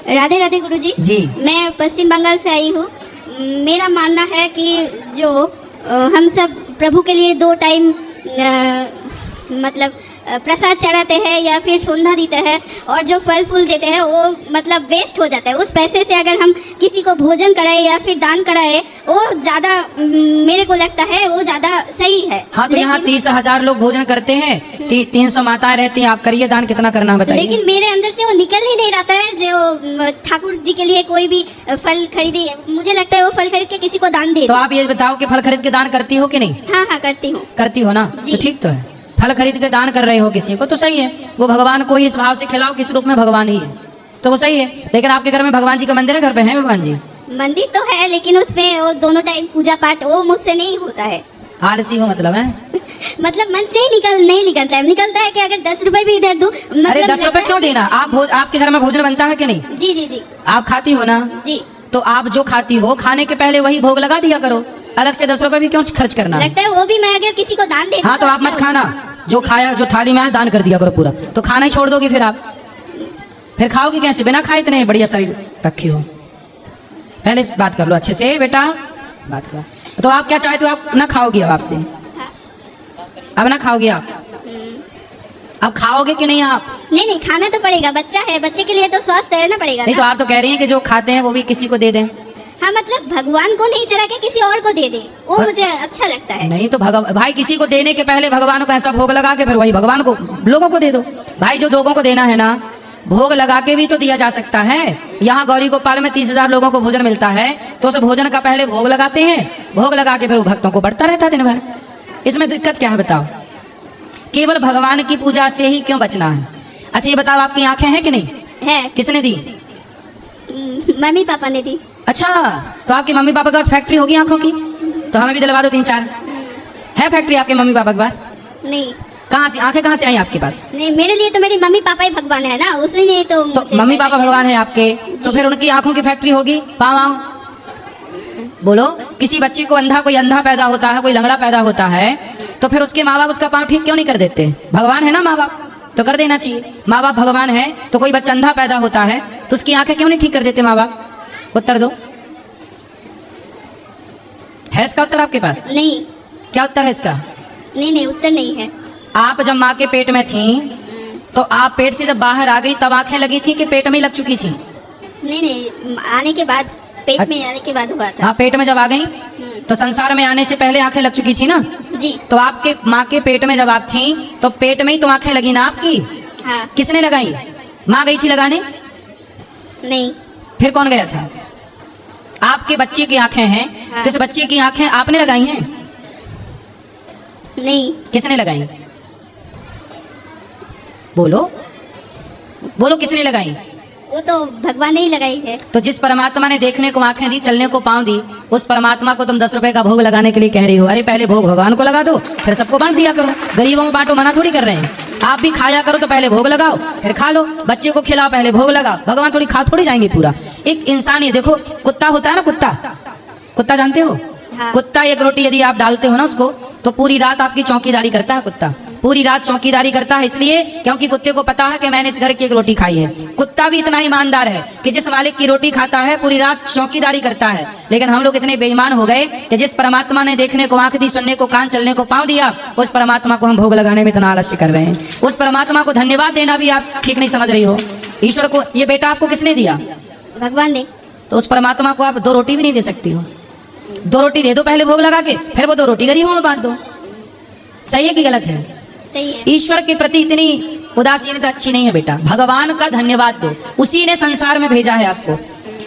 राधे राधे गुरुजी जी। मैं पश्चिम बंगाल से आई हूँ। मेरा मानना है कि जो हम सब प्रभु के लिए 2 टाइम मतलब प्रसाद चढ़ाते हैं या फिर संध्या देते हैं और जो फल फूल देते हैं वो मतलब वेस्ट हो जाता है। उस पैसे से अगर हम किसी को भोजन कराए या फिर दान कराए वो ज़्यादा मेरे को लगता है वो ज़्यादा सही है। हाँ तो यहाँ 30,000 लोग भोजन करते हैं, 300 माताएं रहती हैं, आप करिए दान, कितना करना है बताइए। लेकिन मेरे अंदर से वो निकल ही नहीं रहता है जो ठाकुर जी के लिए कोई भी फल खरीदे, मुझे लगता है वो फल खरीद के किसी को दान दे। तो आप ये बताओ कि फल खरीद के दान करती हो कि नहीं? हाँ हाँ करती हूँ। करती हो ना, जी। तो ठीक तो है। फल खरीद के दान कर रहे हो किसी को तो सही है, वो भगवान को ही इस भाव से खिलाओ, किस रूप में भगवान ही है तो वो सही है। लेकिन आपके घर में भगवान जी का मंदिर है, घर पे है भगवान जी? मंदिर तो है लेकिन उसमें वो दोनों टाइम पूजा पाठ वो मुझसे नहीं होता है। आलसी हो मतलब है? मतलब मन से ही नहीं निकलता है। निकलता है कि अगर 10 रुपए भी इधर दूं मतलब अरे 10 रुपए क्यों देना? आपके घर में भोजन बनता है कि नहीं? जी जी जी आप खाती हो ना? जी। तो आप जो खाती हो खाने के पहले वही भोग लगा दिया करो, अलग से 10 रुपए भी क्यों खर्च करना? लगता है वो भी मैं अगर किसी को दान दे दूं हाँ तो आप अच्छा मत खाना, जो खाया जो थाली में है दान कर दिया करो पूरा, तो खाना ही छोड़ दोगे फिर आप, फिर खाओगे कैसे? बिना खाए इतने बढ़िया शरीर रखे हो। पहले बात कर लो अच्छे से बेटा, बात करो। तो आप क्या चाहते हो? आप ना खाओगे अब आपसे? अब ना खाओगे आप? अब खाओगे कि नहीं आप? नहीं खाना तो पड़ेगा, बच्चा है, बच्चे के लिए तो स्वस्थ रहना पड़ेगा नहीं ना? तो आप तो कह रही हैं कि जो खाते हैं वो भी किसी को दे दें। हाँ मतलब भगवान को नहीं चढ़ा के किसी और को दे दे, वो मुझे अच्छा लगता है। नहीं तो भाई किसी को देने के पहले भगवान को ऐसा भोग लगा के फिर वही भगवान को लोगों को दे दो। भाई जो लोगों को देना है ना, भोग लगा के भी तो दिया जा सकता है। यहाँ गौरी गोपाल में 30,000 लोगों को भोजन मिलता है तो उस भोजन का पहले भोग लगाते हैं, भोग लगा के फिर वो भक्तों को बढ़ता रहता है दिन भर। इसमें दिक्कत क्या है बताओ? केवल भगवान की पूजा से ही क्यों बचना है? अच्छा ये बताओ, आपकी आंखें हैं कि नहीं? है। किसने दी? मम्मी पापा ने दी। अच्छा तो आपके मम्मी पापा के पास फैक्ट्री होगी आंखों की? तो हमें भी दिलवा दो 3-4। है फैक्ट्री आपके मम्मी पापा के पास? नहीं। कहाँ से आंखें कहाँ से आई आपके पास? नहीं मेरे लिए तो मेरी मम्मी पापा ही भगवान है ना, उसमें नहीं तो मम्मी पापा भगवान है आपके, तो फिर उनकी आंखों की फैक्ट्री होगी। पाँव बोलो, किसी बच्चे को अंधा, कोई अंधा पैदा होता है, कोई लंगड़ा पैदा होता है, तो फिर उसके माँ बाप उसका पाँव ठीक क्यों नहीं कर देते? भगवान है ना माँ बाप, तो कर देना चाहिए। माँ बाप भगवान है तो कोई बच्चा अंधा पैदा होता है तो उसकी आंखें क्यों नहीं ठीक कर देते माँ बाप? उत्तर दो। है इसका उत्तर आपके पास? नहीं। क्या उत्तर है इसका? नहीं उत्तर नहीं है। आप जब माँ के पेट में थी तो आप पेट से जब बाहर आ गई तब आंखें लगी थी कि पेट में लग चुकी थी? नहीं आने के बाद, पेट में आने के बाद हुआ था। हाँ पेट में जब आ गई तो संसार में आने से पहले आंखें लग चुकी थी ना? जी। तो आपके माँ के पेट में जब आप थी तो पेट में ही तो आंखें लगी ना आपकी? हाँ। किसने लगाई? माँ गई थी लगाने? नहीं। फिर कौन गया था? आपके बच्चे की आंखें हैं। हाँ। तो इस बच्चे की आंखें आपने लगाई हैं? नहीं। किसने लगाई? बोलो बोलो, किसने लगाई? वो तो भगवान ने ही लगाई है। तो जिस परमात्मा ने देखने को आंखें दी, चलने को पाँव दी, उस परमात्मा को तुम 10 रुपए का भोग लगाने के लिए कह रही हो? अरे पहले भोग भगवान को लगा दो फिर सबको बांट दिया करो, गरीबों में बांटो, मना थोड़ी कर रहे हैं। आप भी खाया करो तो पहले भोग लगाओ फिर खा लो, बच्चे को खिलाओ पहले भोग लगाओ, भगवान थोड़ी खा थोड़ी जाएंगे पूरा। एक इंसान ही देखो, कुत्ता होता है ना, कुत्ता जानते हो? हाँ। कुत्ता एक रोटी यदि आप डालते हो ना उसको तो पूरी रात आपकी चौकीदारी करता है। कुत्ता पूरी रात चौकीदारी करता है इसलिए क्योंकि कुत्ते को पता है कि मैंने इस घर की एक रोटी खाई है। कुत्ता भी इतना ईमानदार है कि जिस मालिक की रोटी खाता है पूरी रात चौकीदारी करता है। लेकिन हम लोग इतने बेईमान हो गए कि जिस परमात्मा ने देखने को आंख दी, सुनने को कान, चलने को पाँव दिया, उस परमात्मा को हम भोग लगाने में इतना आलस्य कर रहे हैं। उस परमात्मा को धन्यवाद देना भी आप ठीक नहीं समझ रही हो। ईश्वर को ये बेटा आपको किसने दिया? भगवान ने। तो उस परमात्मा को आप 2 रोटी भी नहीं दे सकती हो? 2 रोटी दे दो पहले भोग लगा के, फिर वो 2 रोटी गरीबों में बांट दो। सही है कि गलत है? सही है। ईश्वर के प्रति इतनी उदासीनता अच्छी नहीं है बेटा। भगवान का धन्यवाद दो, उसी ने संसार में भेजा है आपको।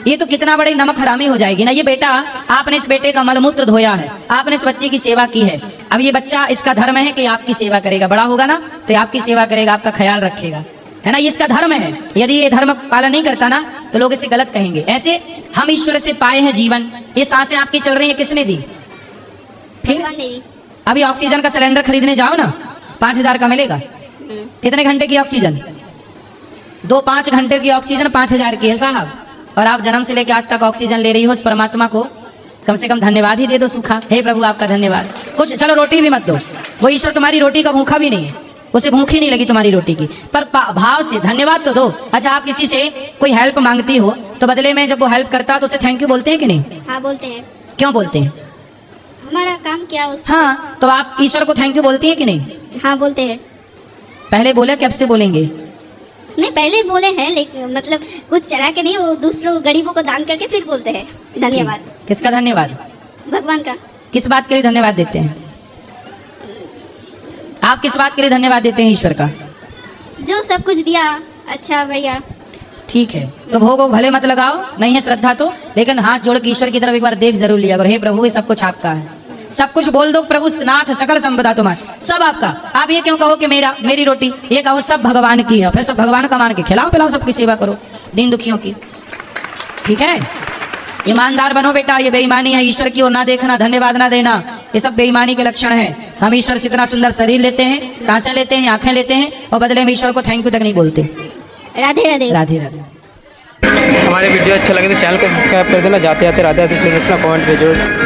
ये तो कितना बड़ी नमक हरामी हो जाएगी ना। ये बेटा, आपने इस बेटे का मलमूत्र धोया है, आपने इस बच्चे की सेवा की है। अब ये बच्चा, इसका धर्म है कि आपकी सेवा करेगा, बड़ा होगा ना तो आपकी सेवा करेगा, आपका ख्याल रखेगा, है ना? ये इसका धर्म है। यदि ये धर्म पालन नहीं करता ना तो लोग इसे गलत कहेंगे। ऐसे हम ईश्वर से पाए हैं जीवन, ये सांसें आपकी चल रही है, किसने दी? फिर भगवान ने दी। अभी ऑक्सीजन का सिलेंडर खरीदने जाओ ना 5,000 का मिलेगा। कितने घंटे की ऑक्सीजन? 2-5 घंटे की ऑक्सीजन 5,000 की है साहब। और आप जन्म से लेकर आज तक ऑक्सीजन ले रही हो। उस परमात्मा को कम से कम धन्यवाद ही दे दो सूखा। हे प्रभु आपका धन्यवाद। कुछ चलो रोटी भी मत दो, वो ईश्वर तुम्हारी रोटी का भूखा भी नहीं है, उसे भूख ही नहीं लगी तुम्हारी रोटी की, पर भाव से धन्यवाद तो दो। अच्छा, आप किसी से कोई हेल्प मांगती हो तो बदले में जब वो हेल्प करता तो उसे थैंक यू बोलते हैं कि नहीं? हाँ बोलते हैं। क्यों बोलते हैं? हमारा काम क्या उस। हाँ, तो आप ईश्वर को थैंक यू बोलती है कि नहीं? हाँ बोलते हैं। पहले बोले कब से बोलेंगे? नहीं पहले बोले हैं, लेकिन मतलब कुछ चढ़ा के नहीं, वो दूसरों गरीबों को दान करके फिर बोलते हैं धन्यवाद। किसका धन्यवाद? भगवान का। किस बात के लिए धन्यवाद देते हैं आप? किस बात के लिए धन्यवाद देते हैं ईश्वर का? जो सब कुछ दिया अच्छा बढ़िया। ठीक है, तो भोग वोग भले मत लगाओ, नहीं है श्रद्धा तो, लेकिन हाथ जोड़ के ईश्वर की तरफ एक बार देख जरूर लिया करो। हे प्रभु, ये सब कुछ आपका है, सब कुछ बोल दो प्रभु नाथ सकल संपदा तुम्हारा, सब आपका। आप ये क्यों कहो कि मेरी रोटी, ये कहो सब भगवान की है, फिर सब भगवान का मान के खिलाओ पिलाओ, सबकी सेवा करो, दीन दुखियों की। ठीक है, ईमानदार बनो बेटा, ये बेईमानी है, ईश्वर की ओर ना देखना, धन्यवाद ना देना, ये सब बेईमानी के लक्षण है। हम ईश्वर से इतना सुंदर शरीर लेते हैं, सांसें लेते हैं, आंखें लेते हैं, और बदले में ईश्वर को थैंक यू तक नहीं बोलते। राधे राधे। राधे राधे। हमारे वीडियो अच्छा लगे तो चैनल को सब्सक्राइब कर देना। जाते जाते राधे राधे अपना कमेंट भेजो।